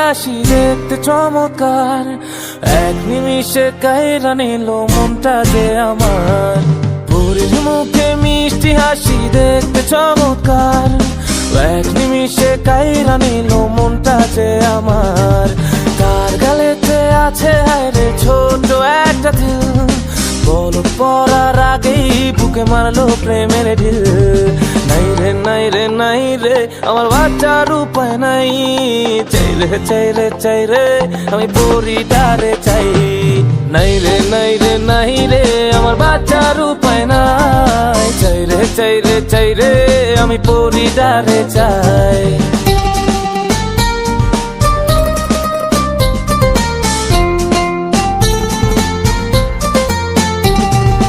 হাসি দেখতে চমৎকার, এক নিমিষে কাইরা নিল মনটা যে আমার। পরীর মুখে মিষ্টি হাসি দেখতে চমৎকার, এক নিমিষে কাইরা নিল মনটা যে আমার। তার গালেতে আছে হায়রে ছোট একটা দিল, বলক পড়ার আগেই বুকে মারলো প্রেমের ঢিল। নাই রে নাই রে নাই রে আমার বাচ্চার উপায় নাই, চাই রে চাই রে চাই রে আমি পরিটারে চাই। নাই রে নাই রে নাই রে আমার বাচ্চার উপায় নাই, চাই রে চাই রে চাই রে আমি পরিটারে চাই।